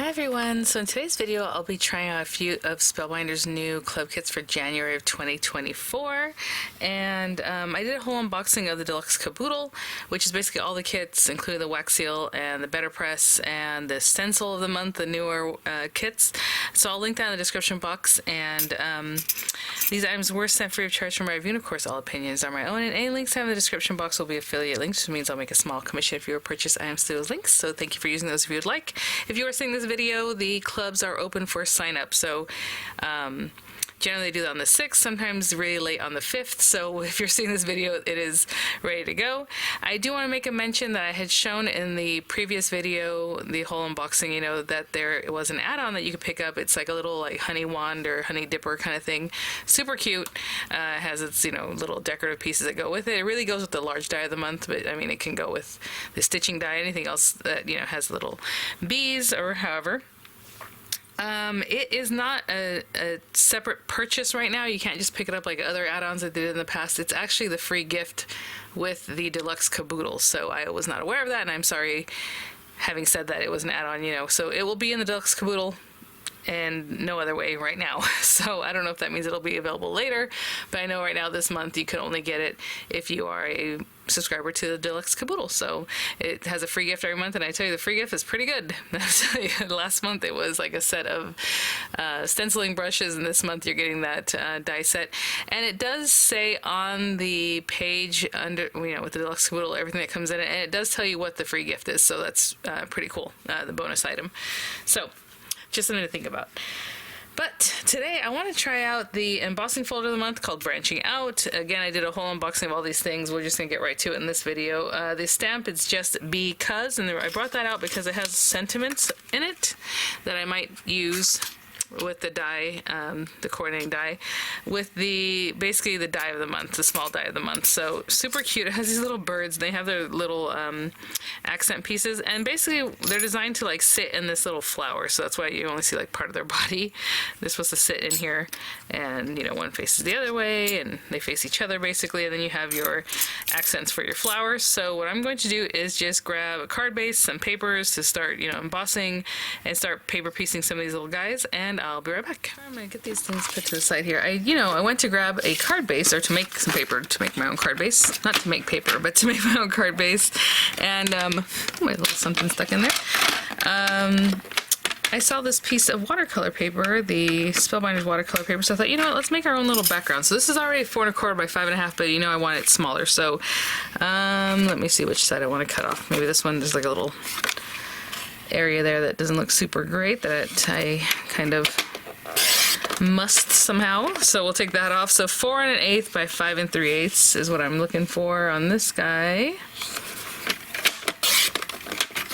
Hi everyone, so in today's video I'll be trying out a few of Spellbinders' new club kits for January of 2024, and I did a whole unboxing of the Deluxe Caboodle, which is basically all the kits, including the wax seal and the better press and the stencil of the month, the newer kits. So I'll link that in the description box, and these items were sent free of charge from my review, and of course all opinions are my own, and any links I have in the description box will be affiliate links, which means I'll make a small commission if you purchase items through those links, so thank you for using those if you would like. If you are seeing this video, the clubs are open for sign up, so generally they do that on the 6th, sometimes really late on the 5th, so if you're seeing this video it is ready to go. I do want to make a mention that I had shown in the previous video, the whole unboxing, you know, that there was an add-on that you could pick up. It's like a little like honey wand or honey dipper kind of thing, super cute. It has its, you know, little decorative pieces that go with it. It really goes with the large die of the month, but I mean it can go with the stitching die, anything else that, you know, has little bees or however. It is not a separate purchase right now. You can't just pick it up like other add-ons that did in the past. It's actually the free gift with the Deluxe Caboodle, so I was not aware of that, and I'm sorry having said that it was an add-on, you know. So it will be in the Deluxe Caboodle and no other way right now. So I don't know if that means it'll be available later, but I know right now this month you can only get it if you are a subscriber to the Deluxe Caboodle. So it has a free gift every month, and I tell you the free gift is pretty good. I tell you, last month it was like a set of stenciling brushes, and this month you're getting that die set. And it does say on the page under, you know, with the Deluxe Caboodle, everything that comes in it, and it does tell you what the free gift is, so that's pretty cool, the bonus item. So just something to think about. But today I want to try out the embossing folder of the month called Branching Out. Again, I did a whole unboxing of all these things. We're just going to get right to it in this video. The stamp is just because, and I brought that out because it has sentiments in it that I might use with the die, the coordinating die, with the basically the die of the month, the small die of the month. So super cute. It has these little birds. They have their little accent pieces, and basically they're designed to like sit in this little flower. So that's why you only see like part of their body. They're supposed to sit in here, and you know, one faces the other way, and they face each other basically, and then you have your accents for your flowers. So what I'm going to do is just grab a card base, some papers to start, you know, embossing, and start paper piecing some of these little guys, and I'll be right back. I'm gonna get these things put to the side here. I went to grab a card base, or to make some paper, to make my own card base. Not to make paper, but to make my own card base. And, oh, my little something stuck in there. I saw this piece of watercolor paper, the Spellbinders watercolor paper, so I thought, you know what, let's make our own little background. So this is already 4 1/4 by 5 1/2, but you know I want it smaller. So, let me see which side I want to cut off. Maybe this one, there's like a little area there that doesn't look super great that I kind of must somehow. So we'll take that off. So 4 1/8 by 5 3/8 is what I'm looking for on this guy.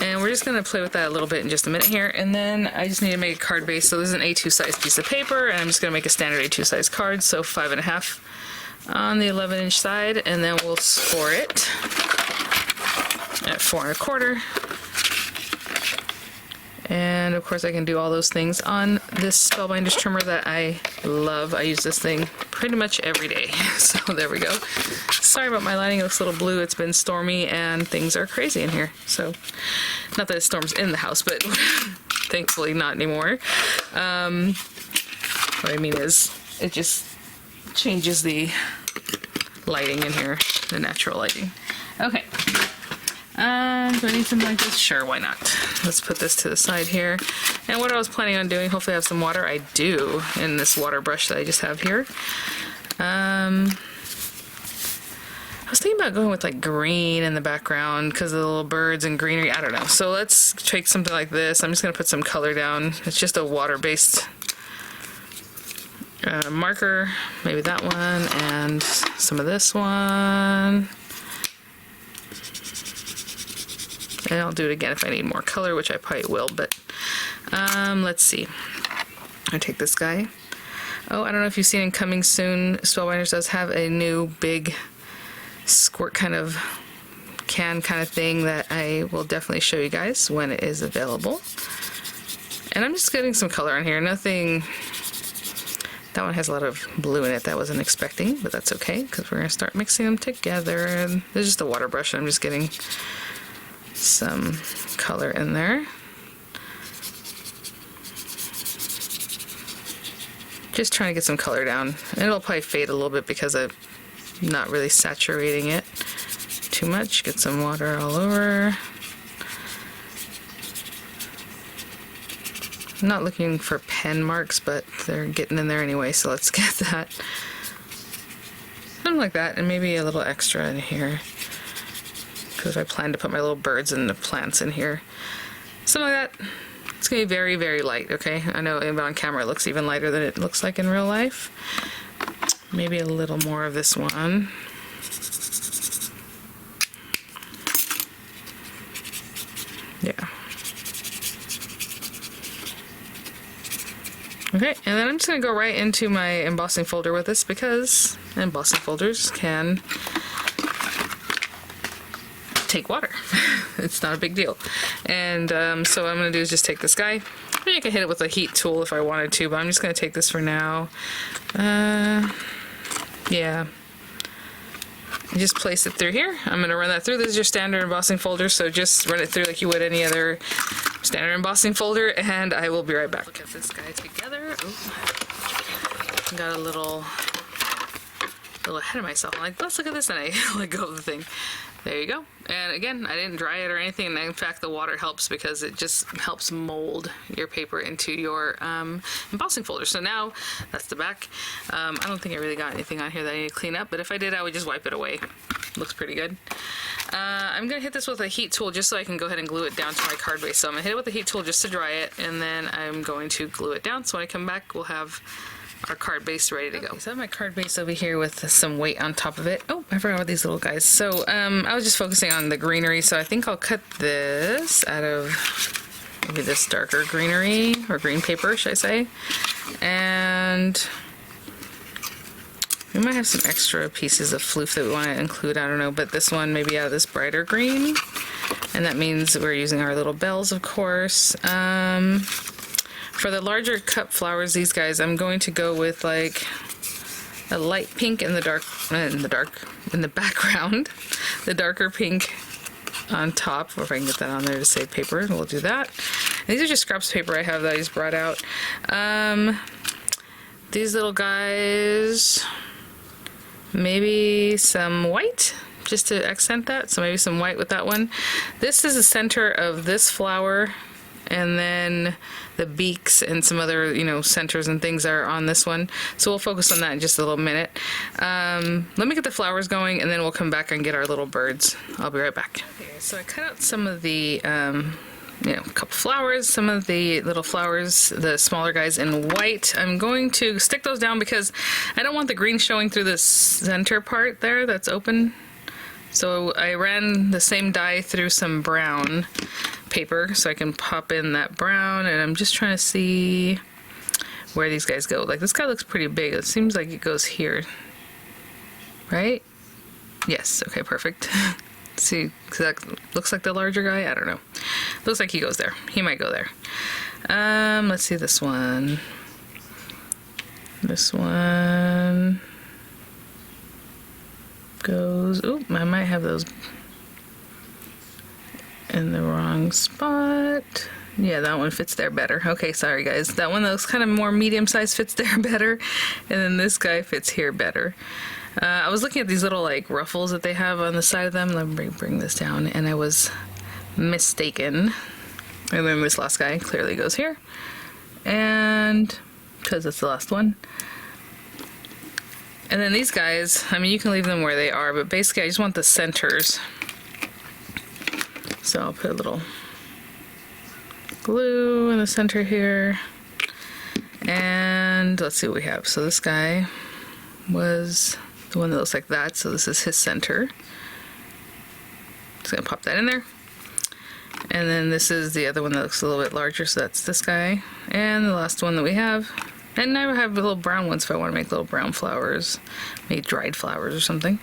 And we're just going to play with that a little bit in just a minute here. And then I just need to make a card base. So this is an A2 size piece of paper, and I'm just going to make a standard A2 size card. So 5 1/2 on the 11-inch side, and then we'll score it at 4 1/4. And of course I can do all those things on this Spellbinders trimmer that I love. I use this thing pretty much every day. So there we go. Sorry about my lighting, it looks a little blue. It's been stormy and things are crazy in here. So, not that it storms in the house, but thankfully not anymore. What I mean is, it just changes the lighting in here, the natural lighting. Okay. Do I need something like this? Sure, why not? Let's put this to the side here. And what I was planning on doing, hopefully I have some water. I do, in this water brush that I just have here. I was thinking about going with like green in the background because of the little birds and greenery. I don't know. So let's take something like this. I'm just going to put some color down. It's just a water-based marker. Maybe that one, and some of this one. And I'll do it again if I need more color, which I probably will, but let's see. I'll take this guy. Oh, I don't know if you've seen in coming soon, Spellbinders does have a new big squirt kind of can kind of thing that I will definitely show you guys when it is available. And I'm just getting some color on here. Nothing, that one has a lot of blue in it that I wasn't expecting, but that's okay because we're going to start mixing them together. And there's just a water brush, and I'm just getting some color in there. Just trying to get some color down. It'll probably fade a little bit because I'm not really saturating it too much. Get some water all over. I'm not looking for pen marks, but they're getting in there anyway, so let's get that. Something like that, and maybe a little extra in here, because I plan to put my little birds and the plants in here. Something like that. It's going to be very, very light, okay? I know on camera it looks even lighter than it looks like in real life. Maybe a little more of this one. Yeah. Okay, and then I'm just going to go right into my embossing folder with this, because embossing folders can take water. It's not a big deal. And so what I'm going to do is just take this guy. Maybe I could hit it with a heat tool if I wanted to, but I'm just going to take this for now. Yeah. You just place it through here. I'm going to run that through. This is your standard embossing folder, so just run it through like you would any other standard embossing folder, and I will be right back. Look at this guy together. Oh, got a little ahead of myself. I'm like, let's look at this, and I let go of the thing. There you go. And again, I didn't dry it or anything, and in fact the water helps because it just helps mold your paper into your embossing folder. So now that's the back. I don't think I really got anything on here that I need to clean up, but if I did, I would just wipe it away. Looks pretty good. I'm going to hit this with a heat tool just so I can go ahead and glue it down to my card base. So I'm going to hit it with a heat tool just to dry it, and then I'm going to glue it down. So when I come back, we'll have our card base ready to go. Okay, so I have my card base over here with some weight on top of it. Oh, I forgot about these little guys. So I was just focusing on the greenery, so I think I'll cut this out of maybe this darker greenery, or green paper, should I say. And we might have some extra pieces of floof that we want to include, I don't know, but this one maybe out of this brighter green. And that means we're using our little bells, of course. For the larger cup flowers, these guys, I'm going to go with like a light pink in the background, the darker pink on top, or if I can get that on there to save paper, we'll do that. And these are just scraps of paper I have that I just brought out. These little guys, maybe some white, just to accent that, so maybe some white with that one. This is the center of this flower, and then the beaks and some other, you know, centers and things are on this one. So we'll focus on that in just a little minute. Let me get the flowers going, and then we'll come back and get our little birds. I'll be right back. Okay, so I cut out some of the, you know, a couple flowers, some of the little flowers, the smaller guys in white. I'm going to stick those down because I don't want the green showing through the center part there that's open. So I ran the same dye through some brown paper so I can pop in that brown, and I'm just trying to see where these guys go. Like, this guy looks pretty big. It seems like it goes here, right? Yes, okay, perfect. See, cause that looks like the larger guy. I don't know. Looks like he goes there. He might go there. Let's see this one. This one goes, oh, I might have those in the wrong spot. Yeah, that one fits there better. Okay, sorry guys. That one that looks kind of more medium size fits there better. And then this guy fits here better. I was looking at these little like ruffles that they have on the side of them. Let me bring this down, and I was mistaken. And then this last guy clearly goes here. And because it's the last one. And then these guys, I mean, you can leave them where they are, but basically I just want the centers. So I'll put a little glue in the center here. And let's see what we have. So this guy was the one that looks like that, so this is his center. Just gonna pop that in there. And then this is the other one that looks a little bit larger, so that's this guy. And the last one that we have. And I have little brown ones if I want to make little brown flowers, maybe dried flowers or something.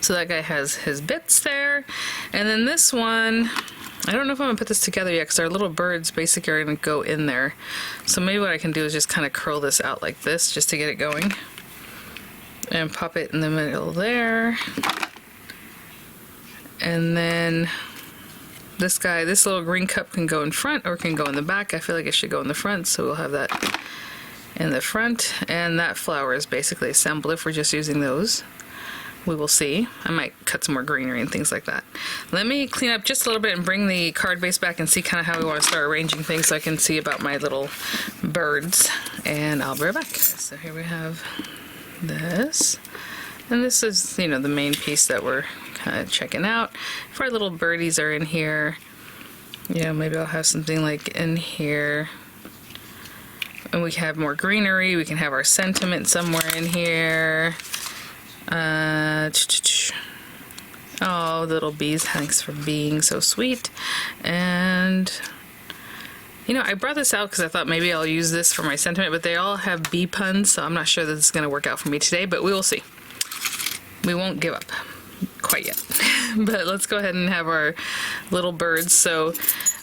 So that guy has his bits there. And then this one, I don't know if I'm going to put this together yet because our little birds basically are going to go in there. So maybe what I can do is just kind of curl this out like this just to get it going. And pop it in the middle there. And then this guy, this little green cup can go in front or can go in the back. I feel like it should go in the front, so we'll have that in the front, and that flower is basically assembled if we're just using those. We will see. I might cut some more greenery and things like that. Let me clean up just a little bit and bring the card base back and see kind of how we want to start arranging things so I can see about my little birds, and I'll be right back. So here we have this, and this is, you know, the main piece that we're kind of checking out. If our little birdies are in here, you know, maybe I'll have something like in here, and we have more greenery. We can have our sentiment somewhere in here. Oh, little bees, thanks for being so sweet. And you know, I brought this out because I thought maybe I'll use this for my sentiment, but they all have bee puns, so I'm not sure that this is going to work out for me today, but we will see. We won't give up quite yet. But let's go ahead and have our little birds. So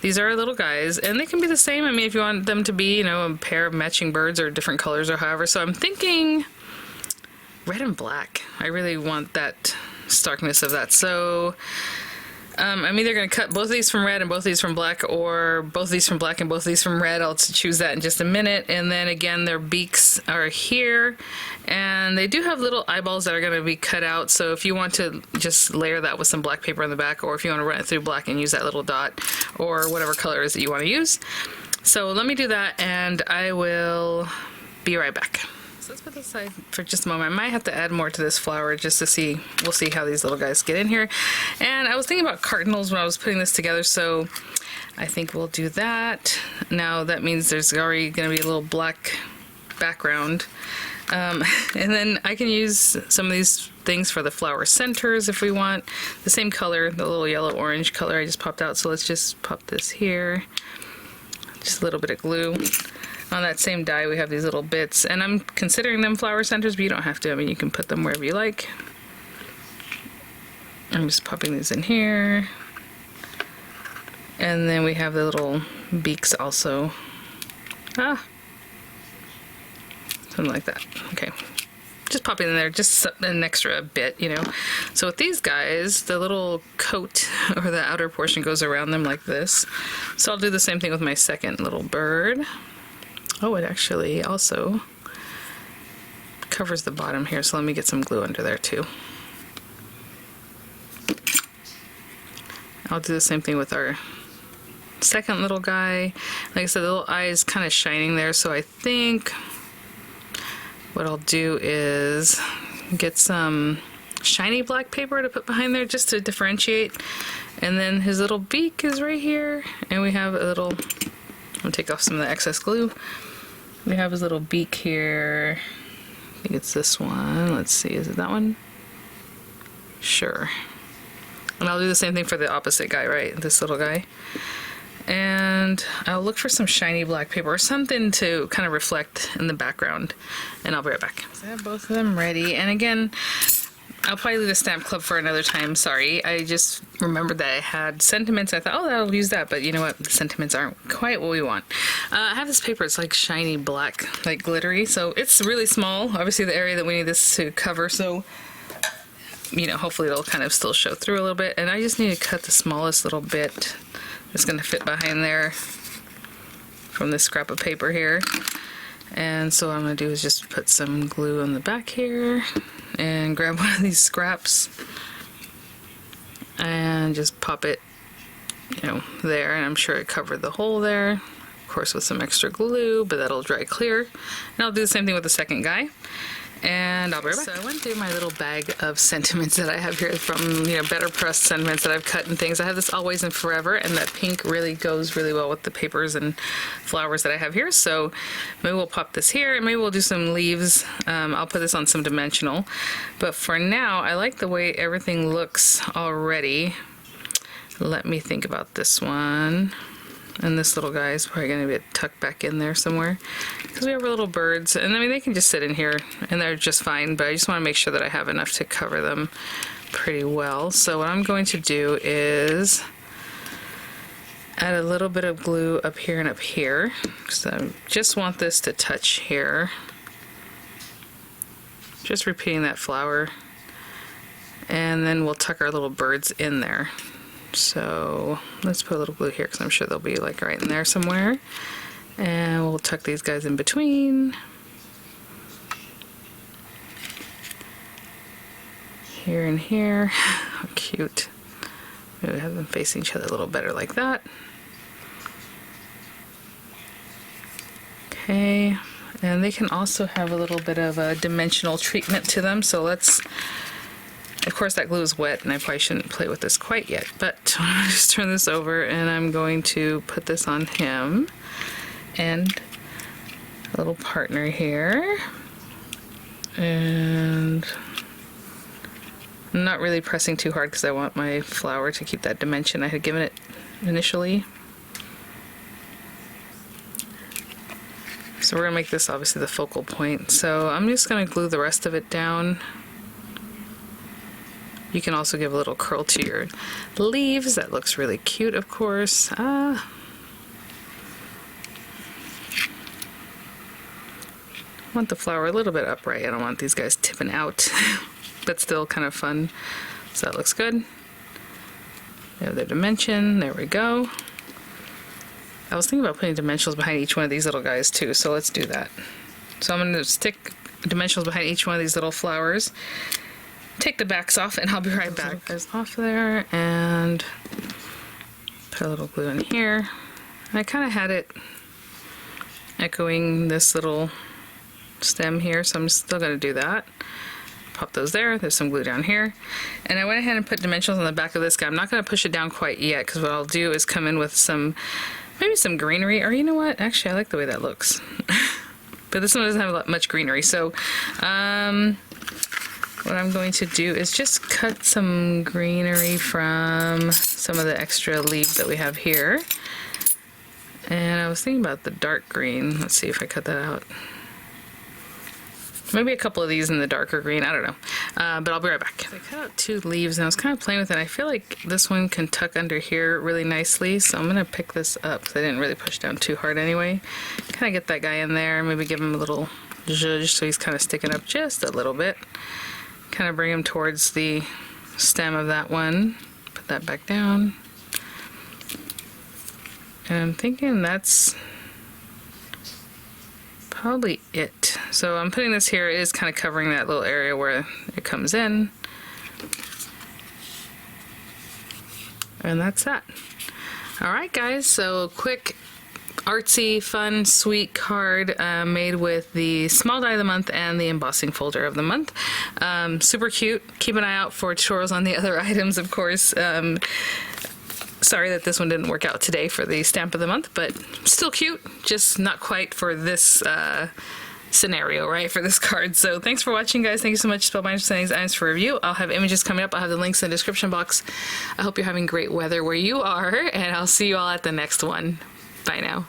these are our little guys, and they can be the same. I mean, if you want them to be, you know, a pair of matching birds or different colors or however. So I'm thinking red and black. I really want that starkness of that. So I'm either going to cut both of these from red and both of these from black, or both of these from black and both of these from red. I'll choose that in just a minute. And then again, their beaks are here, and they do have little eyeballs that are going to be cut out. So if you want to just layer that with some black paper on the back, or if you want to run it through black and use that little dot or whatever color it is that you want to use. So let me do that, and I will be right back. Let's put this aside for just a moment. I might have to add more to this flower just to see. We'll see how these little guys get in here. And I was thinking about cardinals when I was putting this together, so I think we'll do that. Now that means there's already going to be a little black background. And then I can use some of these things for the flower centers if we want. The same color, the little yellow-orange color I just popped out. So let's just pop this here. Just a little bit of glue. On that same die we have these little bits, and I'm considering them flower centers, but you don't have to. I mean, you can put them wherever you like. I'm just popping these in here. And then we have the little beaks also. Something like that. Okay. Just popping in there, just an extra bit, you know. So with these guys, the little coat or the outer portion goes around them like this. So I'll do the same thing with my second little bird. Oh, it actually also covers the bottom here, so let me get some glue under there too. I'll do the same thing with our second little guy. Like I said, the little eye is kind of shining there, so I think what I'll do is get some shiny black paper to put behind there just to differentiate. And then his little beak is right here, and we have a little, I'm gonna take off some of the excess glue. We have his little beak here. I think it's this one. Let's see, is it that one? Sure. And I'll do the same thing for the opposite guy, right? This little guy. And I'll look for some shiny black paper or something to kind of reflect in the background, and I'll be right back. So I have both of them ready, and again, I'll probably leave the stamp club for another time. Sorry, I just remembered that I had sentiments. I thought, oh, I'll use that, but you know what? The sentiments aren't quite what we want. I have this paper. It's like shiny black, like glittery. So it's really small. Obviously, the area that we need this to cover. So, you know, hopefully it'll kind of still show through a little bit. And I just need to cut the smallest little bit that's going to fit behind there from this scrap of paper here. And so what I'm going to do is just put some glue on the back here and grab one of these scraps and just pop it, you know, there, and I'm sure it covered the hole there, of course with some extra glue, but that'll dry clear. And I'll do the same thing with the second guy, and I'll be right back. So I went through my little bag of sentiments that I have here from, you know, better pressed sentiments that I've cut and things. I have this Always and Forever, and that pink really goes really well with the papers and flowers that I have here. So maybe we'll pop this here, and maybe we'll do some leaves. I'll put this on some dimensional. But for now, I like the way everything looks already. Let me think about this one. And this little guy is probably going to be tucked back in there somewhere, because we have our little birds, and I mean they can just sit in here and they're just fine, but I just want to make sure that I have enough to cover them pretty well. So what I'm going to do is add a little bit of glue up here and up here, so I just want this to touch here. Just repeating that flower, and then we'll tuck our little birds in there. So let's put a little glue here, because I'm sure they'll be like right in there somewhere. And we'll tuck these guys in between. here and here. How cute. Maybe have them facing each other a little better like that. Okay, and they can also have a little bit of a dimensional treatment to them, so let's, of course that glue is wet and I probably shouldn't play with this quite yet, but I'll just turn this over and I'm going to put this on him and a little partner here. And I'm not really pressing too hard because I want my flower to keep that dimension I had given it initially. So we're going to make this obviously the focal point. So I'm just going to glue the rest of it down. You can also give a little curl to your leaves. That looks really cute, of course. I want the flower a little bit upright. I don't want these guys tipping out, but still kind of fun. So that looks good. They have their dimension. There we go. I was thinking about putting dimensionals behind each one of these little guys too, so let's do that. So I'm going to stick dimensionals behind each one of these little flowers. Take the backs off and I'll be right back. Guys off there and put a little glue in here. And I kind of had it echoing this little stem here, so I'm still going to do that. Pop those there. There's some glue down here. And I went ahead and put dimensionals on the back of this guy. I'm not going to push it down quite yet because what I'll do is come in with some, maybe some greenery, or you know what? Actually, I like the way that looks. But this one doesn't have much greenery. So what I'm going to do is just cut some greenery from some of the extra leaves that we have here. And I was thinking about the dark green. Let's see if I cut that out. Maybe a couple of these in the darker green, I don't know. But I'll be right back. I cut out 2 leaves and I was kind of playing with it. I feel like this one can tuck under here really nicely, so I'm gonna pick this up because I didn't really push down too hard anyway. Kind of get that guy in there, maybe give him a little zhuzh so he's kind of sticking up just a little bit. Kind of bring him towards the stem of that one. Put that back down. And I'm thinking that's probably it. So I'm putting this here. It is kind of covering that little area where it comes in. And that's that. All right, guys, so quick, artsy, fun, sweet card made with the small die of the month and the embossing folder of the month. Super cute. Keep an eye out for tutorials on the other items, of course. Sorry that this one didn't work out today for the stamp of the month, but still cute, just not quite for this scenario, right, for this card. So thanks for watching, guys. Thank you so much, Spellbinders, for sending these items for review. I'll have images coming up. I'll have the links in the description box. I hope you're having great weather where you are, and I'll see you all at the next one. Bye now.